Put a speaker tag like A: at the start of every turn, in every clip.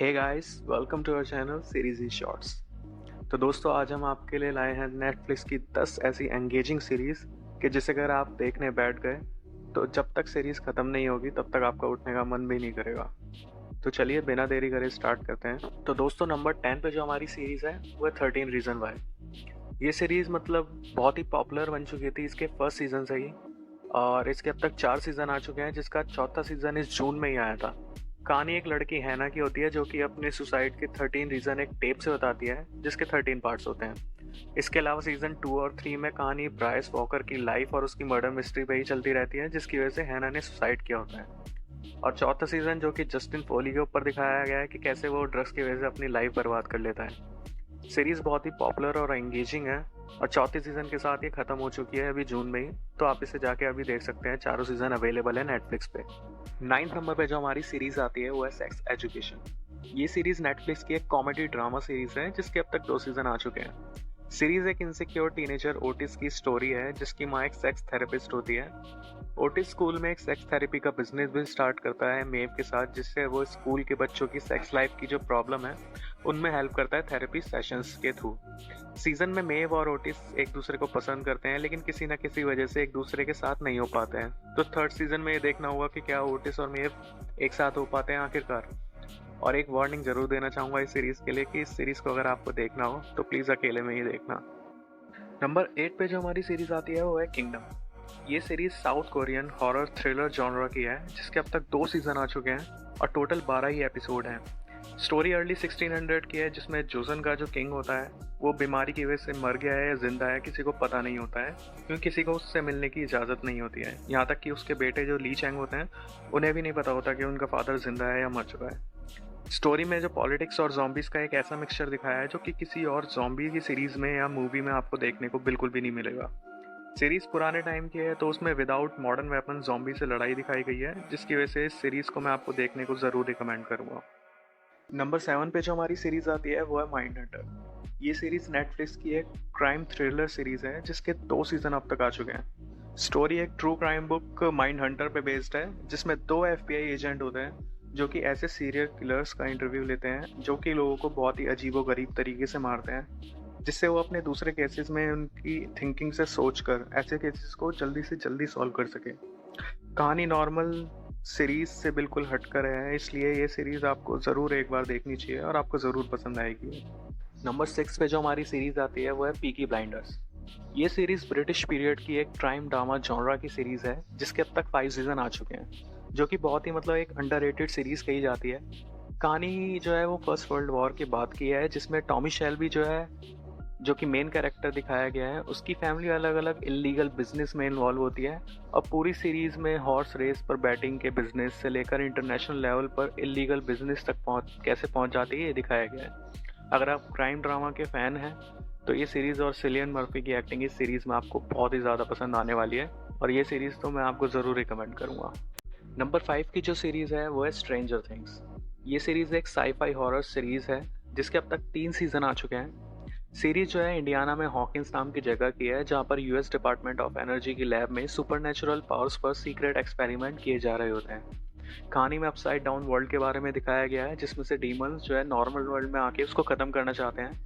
A: Hey guys, welcome to our channel series E shorts. तो दोस्तों, आज हम आपके लिए लाए हैं नेटफ्लिक्स की 10 ऐसी एंगेजिंग सीरीज़ कि जिसे अगर आप देखने बैठ गए तो जब तक सीरीज़ ख़त्म नहीं होगी तब तक आपका उठने का मन भी नहीं करेगा। तो चलिए बिना देरी करे स्टार्ट करते हैं। तो दोस्तों, नंबर 10 पे जो हमारी सीरीज़ है वो है 13 रीज़न वाई। ये सीरीज़ मतलब बहुत ही पॉपुलर बन चुकी थी इसके फर्स्ट सीज़न से ही, और इसके अब तक 4 सीज़न आ चुके हैं, जिसका चौथा सीज़न इस जून में ही आया था। कहानी एक लड़की हैना की होती है जो कि अपने सुसाइड के 13 रीज़न एक टेप से बताती है, जिसके 13 पार्ट्स होते हैं। इसके अलावा सीज़न 2 और 3 में कहानी ब्राइस वॉकर की लाइफ और उसकी मर्डर मिस्ट्री पे ही चलती रहती है, जिसकी वजह से हैना ने सुसाइड किया होता है। और चौथा सीज़न जो कि जस्टिन फोली के ऊपर दिखाया गया है कि कैसे वो ड्रग्स की वजह से अपनी लाइफ बर्बाद कर लेता है। सीरीज़ बहुत ही पॉपुलर और एंगेजिंग है, और चौथे सीज़न के साथ ये ख़त्म हो चुकी है अभी जून में ही। तो आप इसे जाके अभी देख सकते हैं, चारों सीज़न अवेलेबल है नेटफ्लिक्स पे। 9th नंबर पे जो हमारी सीरीज़ आती है वो है सेक्स एजुकेशन। ये सीरीज़ नेटफ्लिक्स की एक कॉमेडी ड्रामा सीरीज़ है जिसके अब तक 2 सीज़न आ चुके हैं। सीरीज़ एक इनसिक्योर टीनेजर ओटिस की स्टोरी है, जिसकी माँ एक सेक्स थेरेपिस्ट होती है। ओटिस स्कूल में एक सेक्स थेरेपी का बिजनेस भी स्टार्ट करता है मेव के साथ, जिससे वो स्कूल के बच्चों की सेक्स लाइफ की जो प्रॉब्लम है उनमें हेल्प करता है थेरेपी सेशंस के थ्रू। सीजन में मेव और ओटिस एक दूसरे को पसंद करते हैं, लेकिन किसी न किसी वजह से एक दूसरे के साथ नहीं हो पाते हैं। तो थर्ड सीजन में ये देखना होगा कि क्या ओटिस और मेव एक साथ हो पाते हैं आखिरकार। और एक वार्निंग जरूर देना चाहूँगा इस सीरीज़ के लिए कि इस सीरीज़ को अगर आपको देखना हो तो प्लीज़ अकेले में ही देखना। नंबर 8 पे जो हमारी सीरीज़ आती है वो है किंगडम। ये series south Korean horror thriller genre की है, जिसके अब तक 2 सीज़न आ चुके हैं और टोटल 12 ही एपिसोड हैं। स्टोरी अर्ली 1600 की है, जिसमें जोसन का जो किंग होता है वो बीमारी की वजह से मर गया है या जिंदा है किसी को पता नहीं होता है, क्योंकि किसी को उससे मिलने की इजाज़त नहीं होती है। यहाँ तक कि उसके बेटे जो ली चैंग होते हैं उन्हें भी नहीं पता होता कि उनका फादर जिंदा है या मर चुका है। स्टोरी में जो पॉलिटिक्स और जॉम्बीज का एक ऐसा मिक्सचर दिखाया है जो कि किसी और जॉम्बी की सीरीज में या मूवी में आपको देखने को बिल्कुल भी नहीं मिलेगा। सीरीज पुराने टाइम की है, तो उसमें विदाउट मॉडर्न वेपन जॉम्बी से लड़ाई दिखाई गई है, जिसकी वजह से इस सीरीज को मैं आपको देखने को ज़रूर रिकमेंड करूँगा। नंबर 7 पे जो हमारी सीरीज आती है वो है माइंड हंटर। ये सीरीज नेटफ्लिक्स की एक क्राइम थ्रिलर सीरीज है, जिसके 2 सीजन अब तक आ चुके हैं। स्टोरी एक true crime book mind Hunter पे बेस्ड है, जिसमें 2 FBI एजेंट होते हैं जो कि ऐसे सीरियल किलर्स का इंटरव्यू लेते हैं जो कि लोगों को बहुत ही अजीबोगरीब तरीके से मारते हैं, जिससे वो अपने दूसरे केसेस में उनकी थिंकिंग से सोचकर ऐसे केसेस को जल्दी से जल्दी सॉल्व कर सके। कहानी नॉर्मल सीरीज से बिल्कुल हटकर है, इसलिए ये सीरीज आपको ज़रूर एक बार देखनी चाहिए और आपको ज़रूर पसंद आएगी। नंबर 6 पे जो हमारी सीरीज आती है वो है पीकी ब्लाइंडर्स। ये सीरीज ब्रिटिश पीरियड की एक क्राइम ड्रामा जॉनरा की सीरीज है, जिसके अब तक 5 सीजन आ चुके हैं, जो कि बहुत ही मतलब एक अंडररेटेड सीरीज कही जाती है। कहानी जो है वो फर्स्ट वर्ल्ड वॉर के बाद की है, जिसमें टॉमी शेल्बी जो है, जो कि मेन कैरेक्टर दिखाया गया है, उसकी फैमिली अलग अलग इलीगल बिजनेस में इन्वॉल्व होती है। और पूरी सीरीज में हॉर्स रेस पर बैटिंग के बिजनेस से लेकर इंटरनेशनल लेवल पर इलीगल बिजनेस तक कैसे पहुंच जाती है ये दिखाया गया है। अगर आप क्राइम ड्रामा के फैन हैं तो ये सीरीज़ और सिलियन मर्फी की एक्टिंग इस सीरीज़ में आपको बहुत ही ज़्यादा पसंद आने वाली है, और ये सीरीज़ तो मैं आपको ज़रूर रिकमेंड करूँगा। नंबर 5 की जो सीरीज़ है वो है स्ट्रेंजर थिंग्स। ये सीरीज़ एक साईफाई हॉरर सीरीज़ है, जिसके अब तक 3 सीज़न आ चुके हैं। सीरीज जो है इंडियाना में हॉकिंस नाम की जगह की है, जहाँ पर US डिपार्टमेंट ऑफ एनर्जी की लैब में सुपरनेचुरल पावर्स पर सीक्रेट एक्सपेरिमेंट किए जा रहे होते हैं। कहानी में अपसाइड डाउन वर्ल्ड के बारे में दिखाया गया है, जिसमें से डीमंस जो है नॉर्मल वर्ल्ड में आके उसको ख़त्म करना चाहते हैं,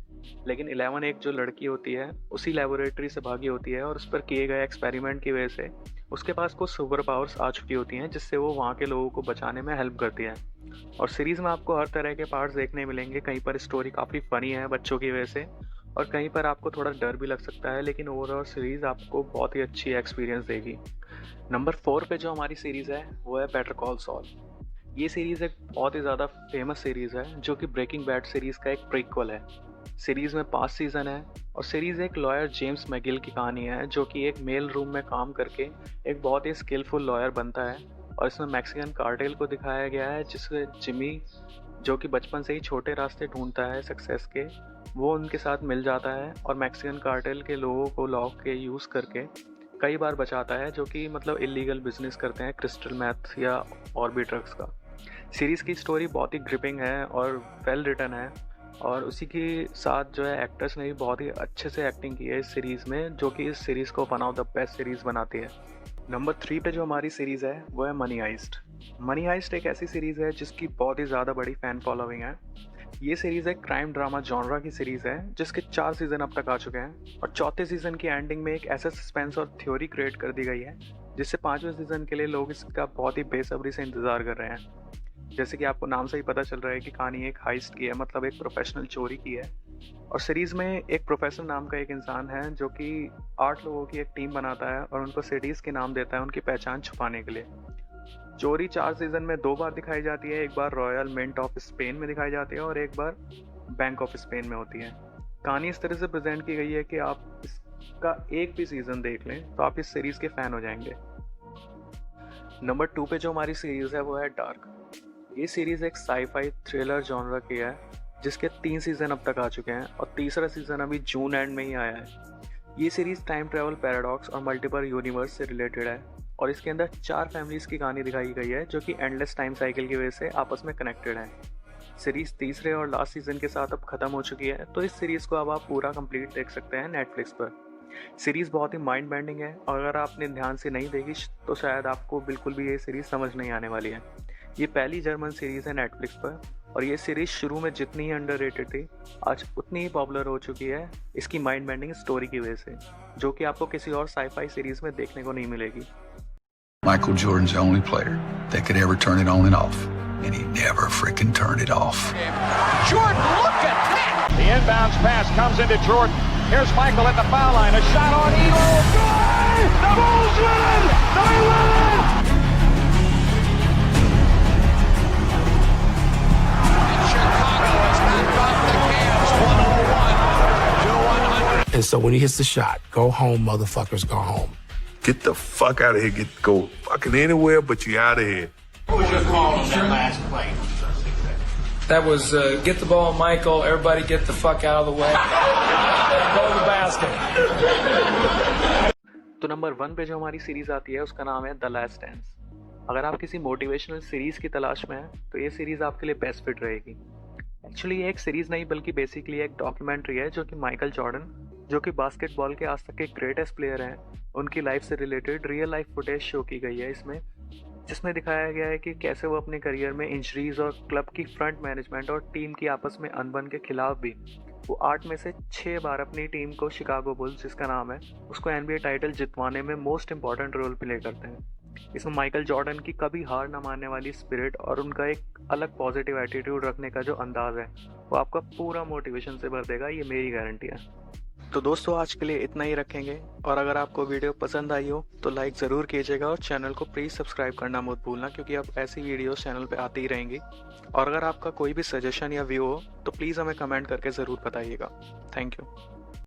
A: लेकिन 11 एक जो लड़की होती है उसी लेबोरेटरी से भागी होती है, और उस पर किए गए एक्सपेरिमेंट की वजह से उसके पास कुछ सुपर पावर्स आ चुकी होती हैं, जिससे वो वहाँ के लोगों को बचाने में हेल्प करती है। और सीरीज़ में आपको हर तरह के पार्ट्स देखने मिलेंगे। कहीं पर स्टोरी काफ़ी फ़नी है बच्चों की वजह से, और कहीं पर आपको थोड़ा डर भी लग सकता है, लेकिन ओवरऑल सीरीज़ आपको बहुत ही अच्छी एक्सपीरियंस देगी। नंबर 4 पे जो हमारी सीरीज़ है वो है बेटर कॉल सॉल। ये सीरीज़ एक बहुत ही ज़्यादा फेमस सीरीज़ है, जो कि ब्रेकिंग बैड सीरीज़ का एक प्रीक्वल है। सीरीज़ में 5 सीज़न है, और सीरीज़ एक लॉयर जेम्स मैगिल की कहानी है, जो कि एक मेल रूम में काम करके एक बहुत ही स्किलफुल लॉयर बनता है। और इसमें मैक्सिकन कार्टेल को दिखाया गया है, जिसमें जिमी, जो कि बचपन से ही छोटे रास्ते ढूंढता है सक्सेस के, वो उनके साथ मिल जाता है और मैक्सिकन कार्टेल के लोगों को लॉक के यूज़ करके कई बार बचाता है, जो कि मतलब इलीगल बिजनेस करते हैं क्रिस्टल मैथ या और भी ड्रग्स का। सीरीज़ की स्टोरी बहुत ही ग्रिपिंग है और वेल रिटन है, और उसी के साथ जो है एक्टर्स ने भी बहुत ही अच्छे से एक्टिंग की है इस सीरीज़ में, जो कि इस सीरीज़ को one of the best series बनाती है। नंबर 3 पे जो हमारी सीरीज़ है वो है मनी हाइस्ट। मनी हाइस्ट एक ऐसी सीरीज़ है जिसकी बहुत ही ज़्यादा बड़ी फ़ैन फॉलोइंग है। ये सीरीज़ एक क्राइम ड्रामा जॉनरा की सीरीज़ है जिसके 4 सीज़न अब तक आ चुके हैं और चौथे सीज़न की एंडिंग में एक ऐसा सस्पेंस और थ्योरी क्रिएट कर दी गई है जिससे 5वें सीज़न के लिए लोग इसका बहुत ही बेसब्री से इंतज़ार कर रहे हैं। जैसे कि आपको नाम से ही पता चल रहा है कि कहानी एक हाइस्ट की है, मतलब एक प्रोफेशनल चोरी की है। और सीरीज़ में एक प्रोफेसर नाम का एक इंसान है जो कि 8 लोगों की एक टीम बनाता है और उनको सिटीज़ के नाम देता है उनकी पहचान छुपाने के लिए। चोरी 4 सीज़न में 2 बार दिखाई जाती है, एक बार रॉयल मिंट ऑफ स्पेन में दिखाई जाती है और एक बार बैंक ऑफ स्पेन में होती है। कहानी इस तरह से प्रेजेंट की गई है कि आप इसका एक भी सीज़न देख लें तो आप इस सीरीज़ के फ़ैन हो जाएंगे। नंबर 2 पे जो हमारी सीरीज़ है वो है डार्क। ये सीरीज़ एक साई-फाई थ्रिलर जॉनरा की है जिसके 3 सीज़न अब तक आ चुके हैं और तीसरा सीज़न अभी जून एंड में ही आया है। ये सीरीज़ टाइम ट्रैवल पैराडॉक्स और मल्टीपल यूनिवर्स से रिलेटेड है और इसके अंदर 4 फैमिलीज़ की कहानी दिखाई गई है जो कि एंडलेस टाइम साइकिल की वजह से आपस में कनेक्टेड हैं। सीरीज़ तीसरे और लास्ट सीज़न के साथ अब ख़त्म हो चुकी है, तो इस सीरीज़ को अब आप पूरा कंप्लीट देख सकते हैं नेटफ्लिक्स पर। सीरीज़ बहुत ही माइंड बेंडिंग है और अगर आपने ध्यान से नहीं देखी तो शायद आपको बिल्कुल भी ये सीरीज़ समझ नहीं आने वाली है। ये पहली जर्मन सीरीज़ है नेटफ्लिक्स पर और ये सीरीज़ शुरू में जितनी ही अंडररेटेड थी, आज उतनी ही पॉपुलर हो चुकी है इसकी माइंड बेंडिंग स्टोरी की वजह से, जो कि आपको किसी और साई-फाई सीरीज़ में देखने को नहीं मिलेगी।
B: Michael Jordan's the only player that could ever turn it on and off, and he never freaking turned it off.
C: Jordan, look at that! The inbounds pass comes into Jordan. Here's Michael at the foul line. A shot on Elo. Good! The Bulls win! They win! Chicago has knocked off the Cavs 101 to 100.
D: And so when he hits the shot, go home, motherfuckers, go home.
E: Get the fuck out of here. Go fucking anywhere, but you out of here.
C: What was your call on that last play?
F: That was get the ball, Michael. Everybody get the fuck out of the way. Go to the basket.
A: तो number 1 पे जो हमारी series आती है उसका नाम है the last dance. अगर आप किसी मोटिवेशनल सीरीज़ की तलाश में हैं तो ये सीरीज़ आपके लिए बेस्ट फिट रहेगी। एक्चुअली ये एक सीरीज़ नहीं बल्कि बेसिकली एक डॉक्यूमेंट्री है जो कि माइकल जॉर्डन, जो कि बास्केटबॉल के आज तक के ग्रेटेस्ट प्लेयर हैं, उनकी लाइफ से related real life footage show की गई है इसमें, जिसमें दिखाया गया है कि कैसे वो अपने करियर में इंजरीज और क्लब की फ्रंट मैनेजमेंट और टीम की आपस में अनबन के खिलाफ भी वो 8 में से 6 बार अपनी टीम को शिकागो बुल्स, जिसका नाम है, उसको NBA टाइटल जितवाने में मोस्ट इंपॉर्टेंट रोल प्ले करते हैं। इसमें माइकल जॉर्डन की कभी हार ना मानने वाली स्पिरिट और उनका एक अलग पॉजिटिव एटीट्यूड रखने का जो अंदाज़ है वो आपका पूरा मोटिवेशन से भर देगा, ये मेरी गारंटी है। तो दोस्तों आज के लिए इतना ही रखेंगे और अगर आपको वीडियो पसंद आई हो तो लाइक ज़रूर कीजिएगा और चैनल को प्लीज़ सब्सक्राइब करना मत भूलना, क्योंकि अब ऐसी वीडियोस चैनल पे आती ही रहेंगी। और अगर आपका कोई भी सजेशन या व्यू हो तो प्लीज़ हमें कमेंट करके ज़रूर बताइएगा। Thank you.